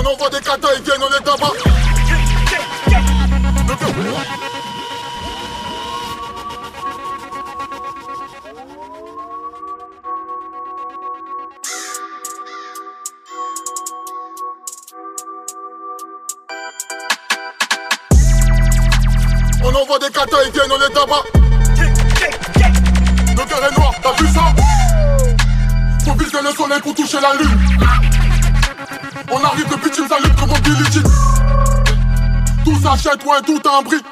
On envoie des katas, ils viennent, on les tabac. On envoie des katas, ils viennent, on les tabac. Le cœur est noir, t'as vu ça? Faut viser le soleil pour toucher la lune. On arrive depuis Team Salut comme Billie Jean. Tout s'achète, ouais, tout a un prix.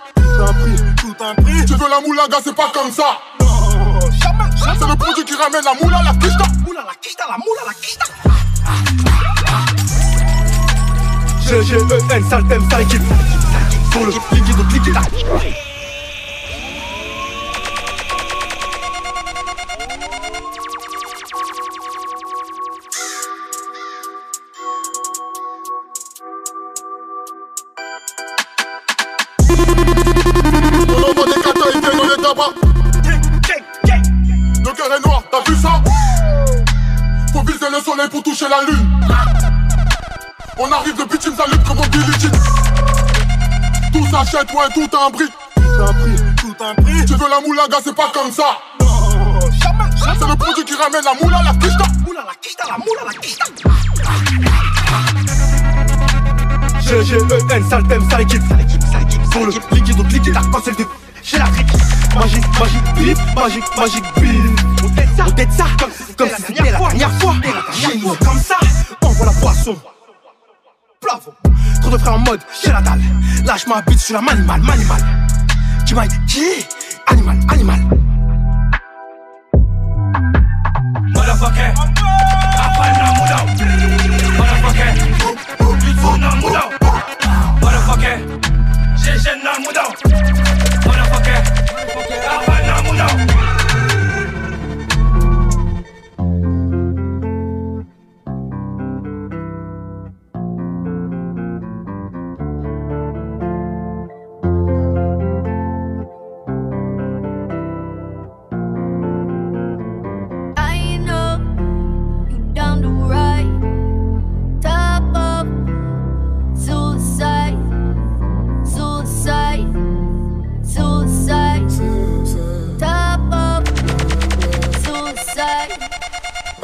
Tout un prix. Tu veux la moulaga, c'est pas comme ça. C'est le produit qui ramène la moula, la quicheta. La moula, la quicheta. GGEN, sale thème, sale équipe. Pour le liquide, donc liquide. On envoie des katas, ils viennent, on les tabac. Le cœur est noir, t'as vu ça? Faut viser le soleil pour toucher la lune. On arrive depuis Team Salut comme Billie Jean. Tout s'achète, ouais, tout a un prix. Tout un prix. Tu veux la moulaga, c'est pas comme ça. C'est le produit qui ramène la moula, la quicheta. La moula, la quicheta. GGEN, sale thème, sale équipe. Pour le liquide, donc liquide, la parcelle de chez l'Afrique. Magique, bip. On tête ça comme si c'était la dernière fois. Chez nous, comme ça, on voit la poisson. Plafond. Trop de frères en mode chez la dalle. Lâche ma bite sur la manimal. Qui Animal. Motherfucker, apal na muda. Motherfucker, beautiful na muda. Motherfucker, GG na muda. Motherfucker, apal na muda.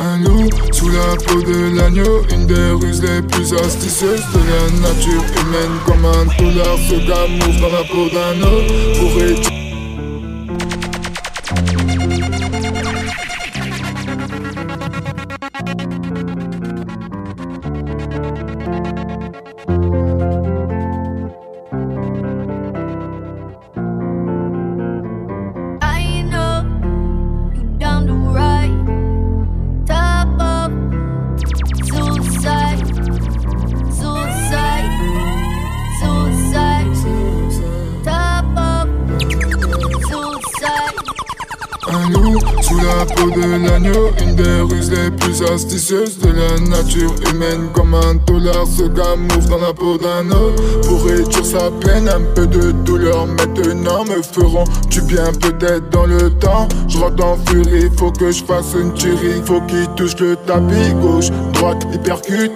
Un loup sous la peau de l'agneau, une des ruses les plus astucieuses de la nature humaine. Comme un dollar, ce gars m'ouvre dans la peau d'un autre pour étudier. Un loup sous la peau de l'agneau, une des ruses les plus astucieuses de la nature humaine. Comme un dollar, ce gars m'ouvre dans la peau d'un autre pour réduire sa peine. Un peu de douleur maintenant me feront du bien peut-être dans le temps. Je rentre en furie, faut que je fasse une tuerie. Faut qu'il touche le tapis, gauche, droite, il percute.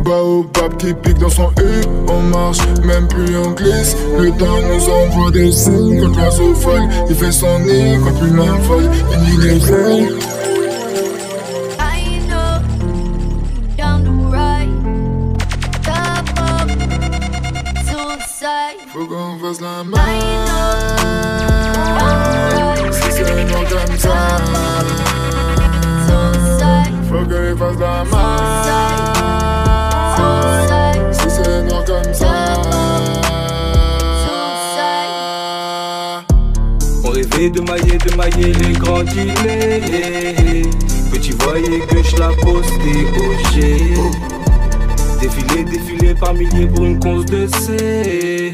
Baobab qui pique dans son hub. On marche, même plus on glisse. Le temps nous envoie des signes. Quand l'oiseau folle, il fait son nid. Quand l'humain folle, une ligne est claire. Faut qu'on fasse la main. Si c'est non comme ça, faut qu'il fasse la main. Si c'est noir comme ça. On rêvait de mailler les grands dîners. Petit voyais que je la postais au G. Défiler par milliers pour une cause de C.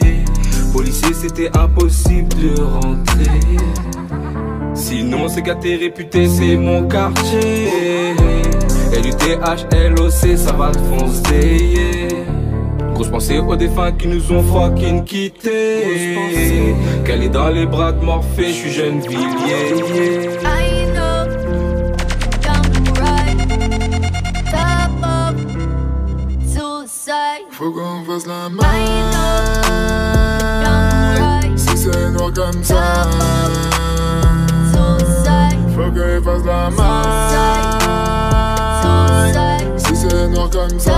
Policier, c'était impossible de rentrer. Sinon c'est gâté réputé, c'est mon quartier. LUTH, LOC, ça va te foncer. Grosse pensée aux défunts qui nous ont fucking quittés. Qu'elle est dans les bras de Morphée, je suis jeune Villiers. Faut faut qu'on fasse la maille. Si c'est noir comme ça, faut qu'il fasse la maille. Si c'est noir comme ça.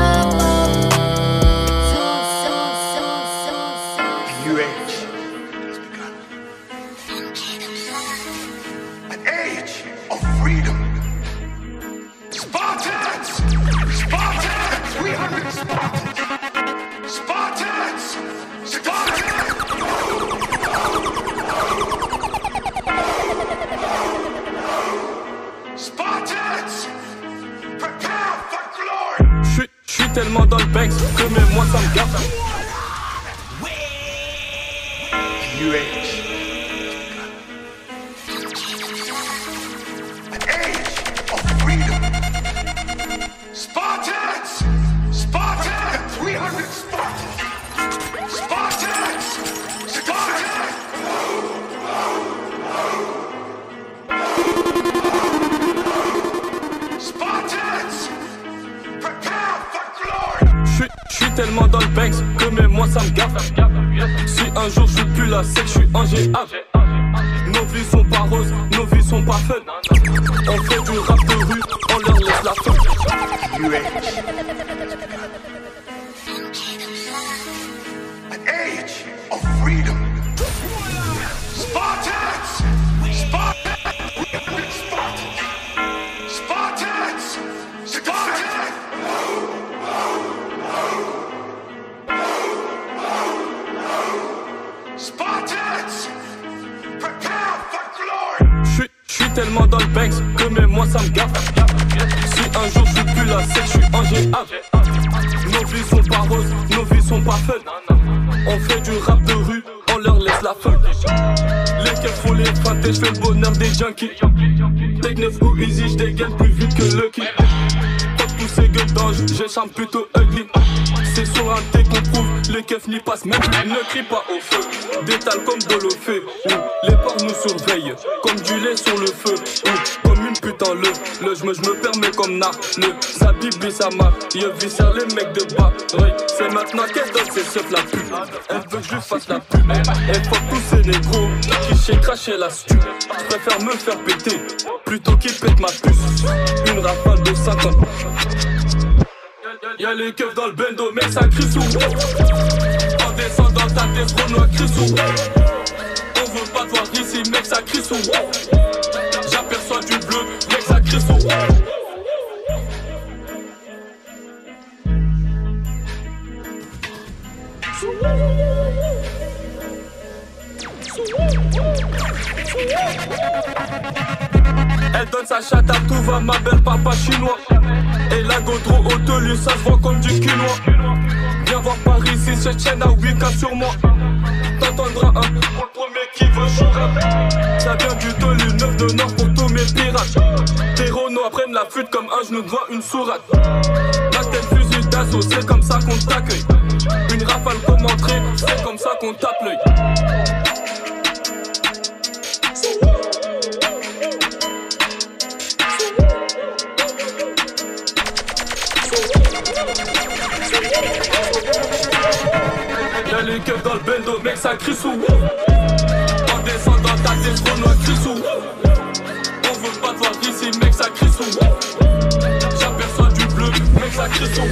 Tellement dans le banks que même moi ça me gaffe. Spartans! Spartans! 300 Spartans! Spartans! Spartans! J'suis tellement dans le banks que même moi ça me gaffe. Si un jour j'suis plus là, c'est que j'suis un GA. Nos vies sont pas roses, nos vies sont pas fun. On fait du rap de rue, on leur laisse la fin. An age of freedom. Spartans! Spartans! Spartans! Spartans! Spartans! Prepare for glory! J'suis tellement dans le banks que même moi ça me gaffe. Si un jour j'suis plus là, c'est que j'suis un GA. Nos vies sont pas roses, nos vies sont pas fun. On fait du rap de rue, on leur laisse la fin. Les keufs font les feintes et j'fais le bonheur des junkies. Take 9 ou easy, j'dégaine plus vite que Lucky. Fuck tous ces gueules d'ange, j'écharme plutôt ugly. C'est sur un thé qu'on prouve, les keufs n'y passent même. Ne crie pas au feu, détale comme Dolofé. Les porcs nous surveillent, comme du lait sur le feu. Comme une putain le j'me permets comme nar. Sa bible et sa marque, il viscère les mecs de bas. C'est maintenant qu'elle donne ses seufs la pub. Elle veut que je lui fasse la pub. Elle fuck tous ces négros qui chez cracher la stu. J'préfère me faire péter plutôt qu'il pète ma puce. Une rafale de 50. Y'a les keufs dans le bendo, mec ça crie sous. En descendant ta tête, Renoir crie sous. On veut pas te voir ici, mec ça crie sous. J'aperçois du bleu, mec ça crie sous. Elle donne sa chatte à tout va, ma belle papa chinois. Et la godro au telu, ça se vend comme du quinoa. Viens voir Paris si cette chaîne a 8K sur moi. T'entendras un pour le premier qui veut chourer. Ça vient du telu, 9 de nord pour tous mes pirates. Tes Renault apprennent la fuite comme un genou devant une sourate. Ma tête fusil d'assaut, c'est comme ça qu'on t'accueille. Une rafale comme entrée, c'est comme ça qu'on tape l'œil. Y'a les keufs dans le bendo, mec ça crie sous. En descendant ta tête, Renoir crie sous. On veut pas te voir ici, mec ça crie sous. J'aperçois du bleu, mec ça crie sous.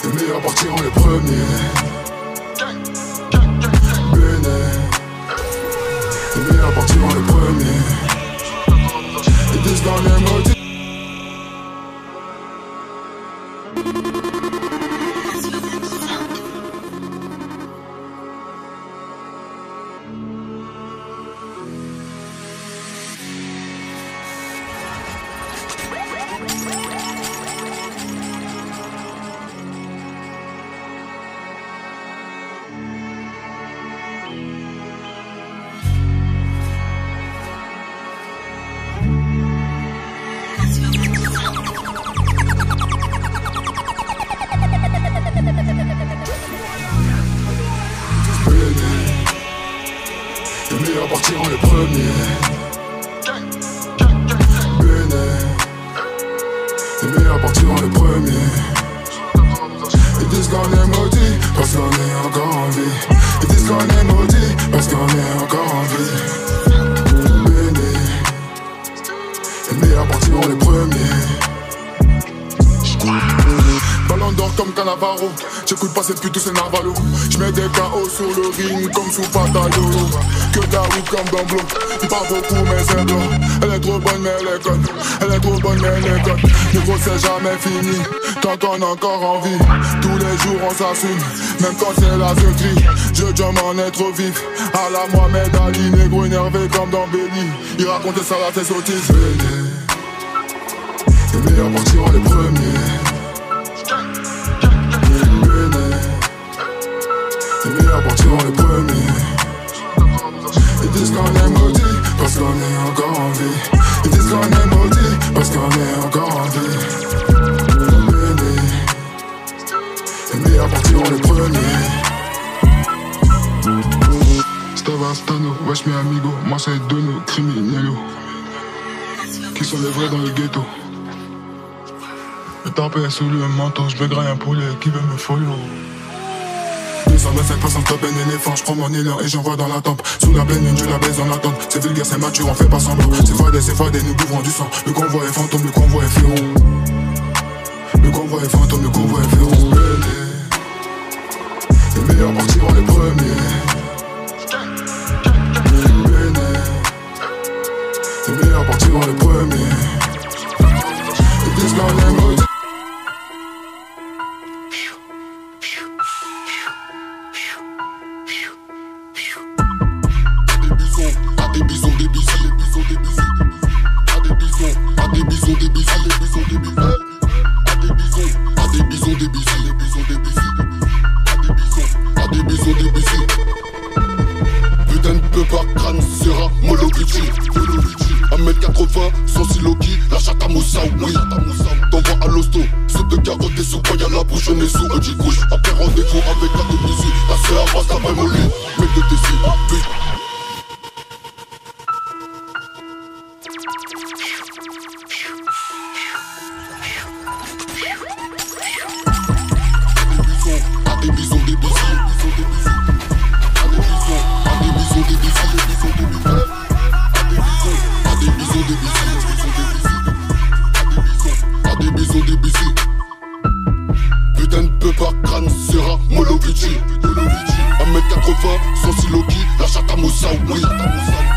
Les meilleurs partiront les premiers. Béné. Les meilleurs partiront les premiers. Ils disent dans les maudits. meilleurs partiront les premiers. Béné, les meilleurs partiront les premiers. Ils disent qu'on est maudit parce qu'on est encore en vie. Ils disent qu'on est maudit parce qu'on est encore en vie. Béné, les meilleurs partiront les premiers. Ballon d'or comme Cannavaro. J'écoute pas cette pute, c'est Narvalo. J'mets des KO sur le ring comme sous Patalo. Que Daoud comme dans Blanc. Pas beaucoup mais c'est blanc. Elle est trop bonne mais elle est conne. Elle est trop bonne mais elle est conne. Négro c'est jamais fini tant qu'on a encore envie. Tous les jours on s'assume, même quand c'est la zeuterie. Je jump en est trop vif. À la Mohamed Ali, négro énervé comme dans Belly. Il racontait ça à tes sottises. Les meilleurs partiront les premiers. Les meilleurs partiront les premiers. Ils disent qu'on est maudit parce qu'on est encore en vie. Ils disent qu'on est maudit parce qu'on est encore en vie. Les meilleurs partiront les premiers. Stavastano, wesh mes amigos. Moi c'est de nos criminels qui sont les vrais dans le ghetto. Le tapé sous le manteau, j'bégraille un poulet qui veut me follow. 227 personnes top un éléphant, j'prends mon élan et j'envoie dans la tempe. Sous la pleine lune, je la baise dans la tente. C'est vulgaire, c'est mature, on fait pas semblant. C'est fadé, nous bouvrons du sang. Le convoi est fantôme, le convoi est féron. Le convoi est fantôme, le convoi est féron. Les meilleurs partiront les premiers. Les meilleurs partiront les premiers. Ils disent qu'on est maudit. Putain de peu par crâne, sera Molovici. 1m80, sans siloki, la chatte à Moussa, oui. T'envoies à l'hosto, soupe de carottes et sous paille à la bouche, on est sous un couche. Après rendez-vous avec la Tunisie, la sœur passe la même au lit. Mec de Tessie, putain de peu par crâne, sera Molovici. 1m80, sans siloki, la chatte à Moussa, oui.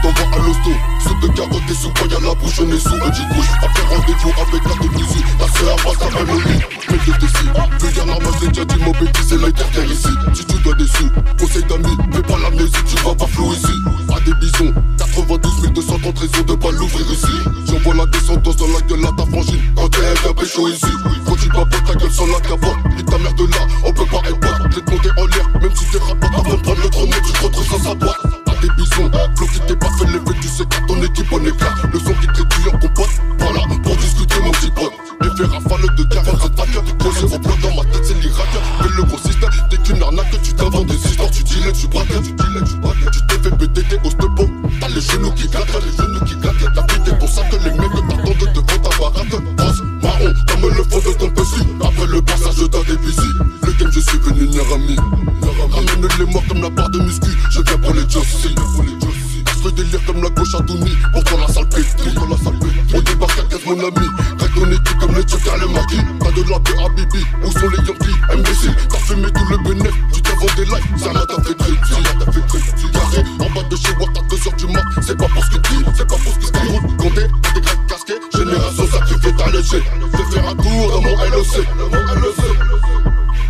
T'envoies à l'hosto, soupe de carottes et sous paille à la bouche, on est sous un couche. Après rendez-vous avec la Tunisie, la sœur passe la même au lit. Mec de Tessie, vulgaire ramasse les déjà dit mon béti, c'est l'interterre ici. Si tu dois des sous, conseil d'amis, fais pas l'amnésie, tu vas pas flou ici. À des bisons, 92 230 raisons de pas l'ouvrir ici. J'envoie la descendance dans la gueule à ta frangine, quand t'es un gars pécho ici. Quand tu papotes ta gueule sans la capote, et ta mère de là, on peut pas être pote. Je vais te monter en l'air, même si t'es rapote, avant de prendre le trône, tu te retrouves dans sa boîte. À des bisons, flow qui t'est pas fait l'effet, tu sais qu'à ton équipe on éclate. Le son qui te réduit en compote, voilà, pour discuter mon petit pote. Effet rafale de carrière, c'est ta gueule. Posé au bloc dans ma tête, c'est l'Irak. Mais le gros système, t'es qu'une arnaque, tu t'inventes des histoires, tu dis tu braques, tu t'es fait péter tes hausses de peau. T'as les genoux qui claquent, la vie t'es pour ça que les mecs t'attendent devant ta baraque. Rose, marron, comme le fond de ton PC. Après le passage d'un débussy, le game je suis venu Nyarami. Ramène-les moi comme la barre de muscu, je viens pour les Jossi. Je fais délire comme la gauche à Tony, pour toi la salle pétrie. On débarque à 15 mon ami, règle ton équipe comme les Tchèques les maquis. T'as de la paix à Bibi, où sont les Yankees, imbécile. T'as fumé tout le bénéf, tu t'es vendu des likes, ça m'a fait très carré, en bas de chez Watt à 2h du mat, c'est pas pour ce que tu dis, c'est pas pour ce que tu dis. Condé, des grecs casqués, génération sacrifiée, t'as léger. Fais faire un tour dans mon LOC.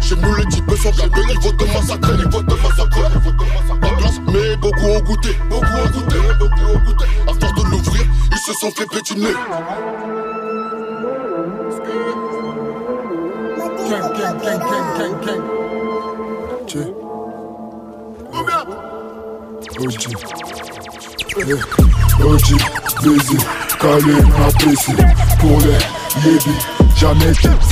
J'ai mis les types sans gaber, ils vont te massacrer, Pas classe, mais beaucoup ont goûté, À force de l'ouvrir, ils se sont fait pétiner. Tiens. OG, baiser, calé, apprécié. Pour les lébis, jamais tips.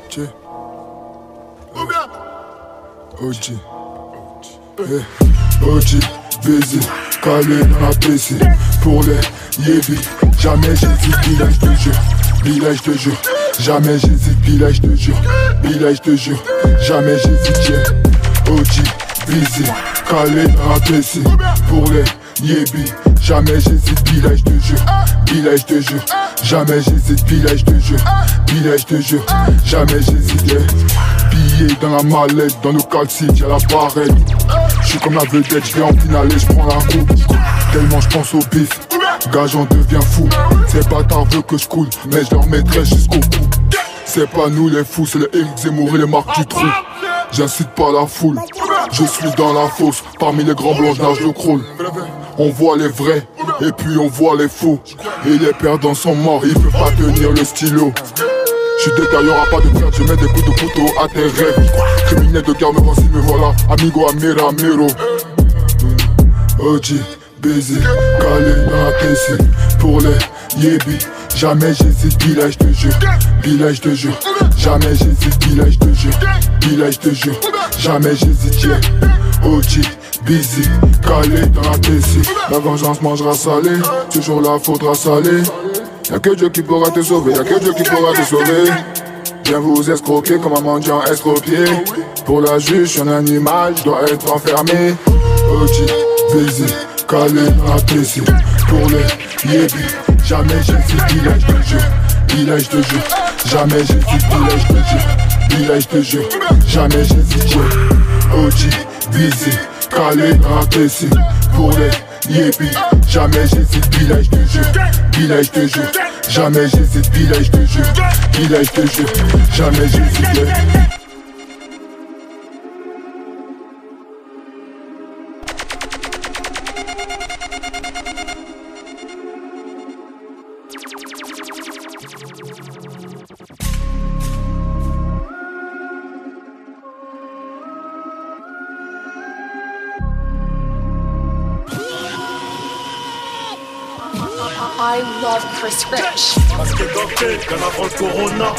Tchè. OG. OG, baiser, calé dans la PC. Pour les yébis, jamais j'hésite, Bila, je te jure. Bila, je te jure. Jamais j'hésite, Bila, je te jure. Bila, je te jure. Jamais j'hésite, yeah. OG, baiser, calé dans la PC. Pour les yébis, jamais j'hésite, Bila, je te jure. Bila, je te jure. Jamais j'hésite, Bila, je te jure. Bila, je te jure. Jamais j'hésite, yeah. Billets dans la mallette, dans le calcite, y'a la barrette. J'suis comme la vedette, j'vais en finale et j'prends la route. Tellement j'pense au bif, gars j'en deviens fou. Ces bâtards veulent que j'coule, mais j'leur mettrai jusqu'au bout. C'est pas nous les fous, c'est les Eric Zemmour et les marques du trou. J'incite pas la foule, je suis dans la fosse. Parmi les grands blancs j'nage le crawl. On voit les vrais, et puis on voit les faux. Et les perdants sont morts, ils peuvent pas tenir le stylo. J'suis détaillé, y'aura pas de perte, je mets des coups de couteau à tes rêves. Criminel de guerre me voici, me voilà, amigo amira miro. OG, baiser, calé dans la PC. Pour les yébis, jamais j'hésite, Bila, je te jure. Bila, je te jure. Jamais j'hésite, Bila, je te jure. Bila, je te jure. Jamais j'hésite, yeah. OG, busy, calé dans la PC. La vengeance mangera salé, toujours là faudra saler. Y'a que Dieu qui pourra te sauver, y'a que Dieu qui pourra te sauver. Viens vous escroquer comme un mendiant escropié. Pour la juge, j'suis un animal, j'dois être enfermé. OG, baiser, calé dans la PC. Pour les yébis, jamais j'hésite, Bila, je te jure. Bila, je te jure. Jamais j'hésite, Bila, je te jure. Bila, je te jure. Jamais j'hésite, yeah. OG, baiser, calé dans la PC. Pour les yébis, jamais j'hésite, Bila, je te jure. Bila, je te jure. Jamais j'hésite, Bila, je te jure. Bila, je te jure. Jamais j'hésite, yeah. I love Chris Rich. Masqué ganté, bien avant le corona.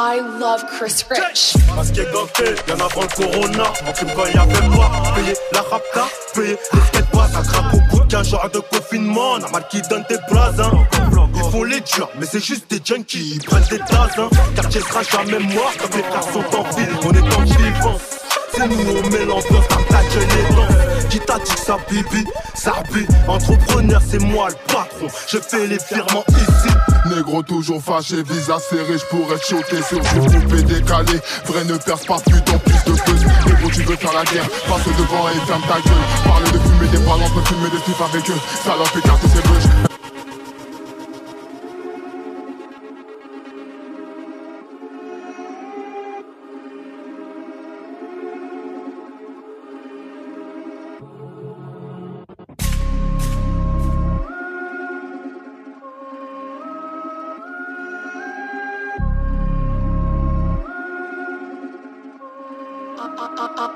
I love Chris Rich. Masqué ganté, bien avant le corona. En crime quand y'avait pas payé la rapta, payé les frais de base. Ça craque au bout d'15 jours de confinement. Normal qui donne des blazes, hein. Ils font les durs, mais c'est juste des jeunes qui prennent des tasses, hein. Quartier sera jamais mort, comme les frères sont en ville. On est en vivant. C'est nous, on met l'ambiance, t'as ta gueule les dents. Qui t'a dit que ça bibi, ça bille. Entrepreneur, c'est moi le patron. Je fais les virements ici. Négro toujours fâché, visa serré, j'pourrais te choquer sur du coupé décalé. Vrai ne perce pas plus dans plus de buzz. Négro tu veux faire la guerre, passe devant et ferme ta gueule. Parler de fumer des balances, de fumer des slips avec eux. Salope écarte ses bûches.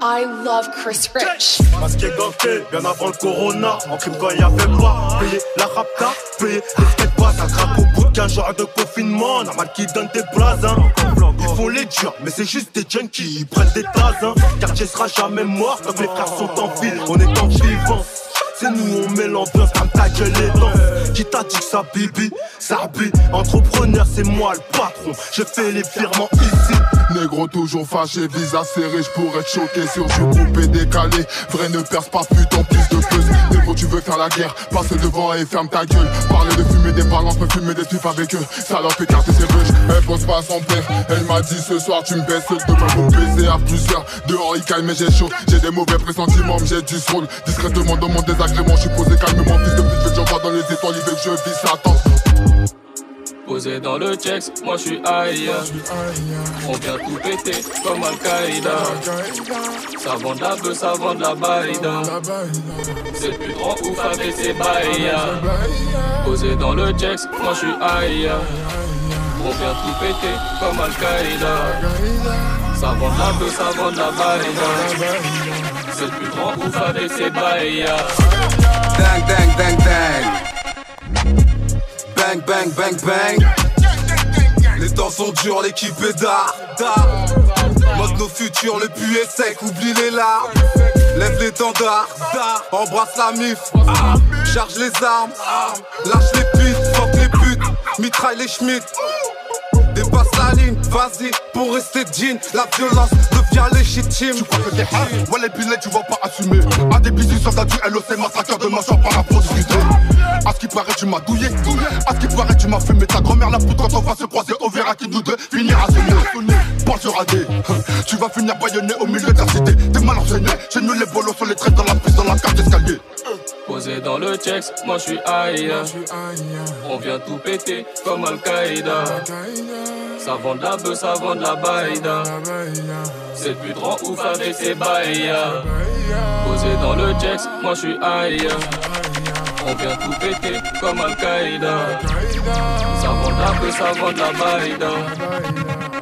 I love Chris Rich. Masqué ganté, bien avant le corona. En crime quand y'avait pas payé la rapta, payé les frais de base. Ça craque au bout d'15 jours de confinement. Normal qui donne des blazes, hein. Ils font les durs, mais c'est juste des jeunes qui prennent des tasses, hein. Quartier sera jamais mort, comme les frères sont en ville. On est en vivant. C'est nous, on met l'ambiance, comme ta gueule les dents. Qui t'a dit que ça bibi, ça bille. Entrepreneur, c'est moi le patron. Je fais les virements ici. Négro toujours fâché, visa serré, j'pourrais te choquer sur du coupé décalé. Vrai ne perce pas plus dans plus de buzz. Négro tu veux faire la guerre, passe devant et ferme ta gueule. Parler de fumer des balances, me fumer des slips avec eux. Salope écarte ses bûches, elle pose pas son père. Elle m'a dit ce soir tu me baisses, demain vous baiser à plusieurs. Dehors il calme mais j'ai chaud, j'ai des mauvais pressentiments, mais j'ai du soul. Discrètement dans mon désagrément, j'suis posé calmement. Fils de pute, je vois dans les étoiles, il veut que je vise Satan. Posé dans le checks, moi je suis aïe. On vient tout péter comme Al-Qaïda. Ça vend de la beuh, ça vend de la baïda. C'est le plus grand ouf avec ses baïs. Posé dans le checks, moi je suis aïe. On vient tout péter comme Al-Qaïda. Ça vend de la beuh, ça vend de la baïda. C'est le plus grand ouf avec ses baïs. Dang, dang, dang, dang. Bang, bang, bang, bang. Les temps sont durs, l'équipe est d'art. Mode nos futurs, le puits est sec, oublie les larmes. Lève l'étendard, embrasse la mif. Charge les armes, lâche les pites, fuck les putes, mitraille les schmitt. Dépasse la ligne, vas-y, pour rester jean. La violence devient légitime. Tu crois que t'es hard? Ouais, les billets, tu vas pas assumer. À des bisous sur ta du LOC, massacre de ma chambre par la pour discuter. À ce qui paraît, tu m'as douillé. À ce qui paraît, tu m'as fumé ta grand-mère. La poudre, quand on va se croiser, on verra qui nous deux finira sonner. Pense sur AD, tu vas finir baïonné au milieu de la cité. T'es mal enseigné, j'ai mis les bolos sur les traits dans la piste, dans la carte d'escalier. Posé dans le checks, moi je suis aïe. On vient tout péter comme Al-Qaïda. Ça vend de la beuh, ça vend de la baïda. C'est le plus grand ouf avec ses baïs. Posé dans le checks, moi je suis aïe. On vient tout péter comme Al-Qaïda. Ça vend de la beuh, ça vend de la baïda.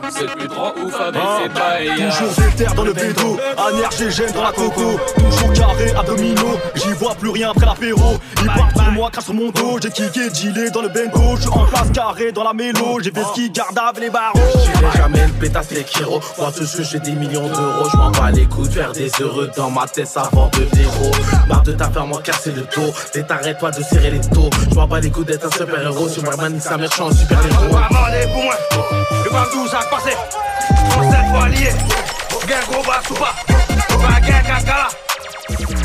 C'est le plus grand ouf avec ses bails. Toujours déter dans le bédo, anergé gêne dans la coco. Toujours carré, abdominaux, j'y vois plus rien après l'apéro. Ils partent sur moi, crache sur mon dos. J'ai kické, dealé dans le bendo. J'suis en place carré dans la mélo. J'ai fait ski, garde avec les barreaux. J'irai jamais le pétasse les Kiro. Moi tout ce que j'ai des millions d'euros. J'm'en bats les coups de faire des heureux dans ma tête, ça vend de l'héros. Marre de ta faire m'en casser le dos. Arrête-toi de serrer les taux. J'm'en bats les coups d'être un super héros. Superman, sa mère, j'suis un super héros. Pour moi, le bandou, ça a passé. On s'est fois lié. Gang gros bas soupa. Pas gang kakala.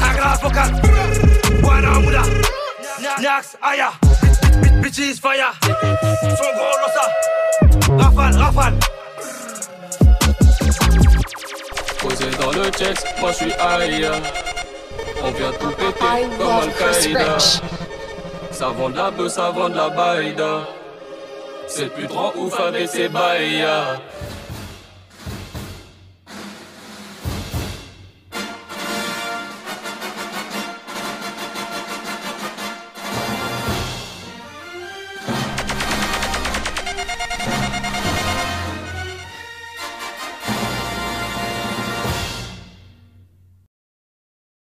Agra focal. Wana Mouda. Nyax Aya. Bitches fire. Son gros losa. Rafale. Posé dans le checks, moi je suis aïe. On vient tout péter comme Al-Qaïda. Ça vend de la beuh, ça vend de la baïda. C'est le plus grand ouf avec ses baïs.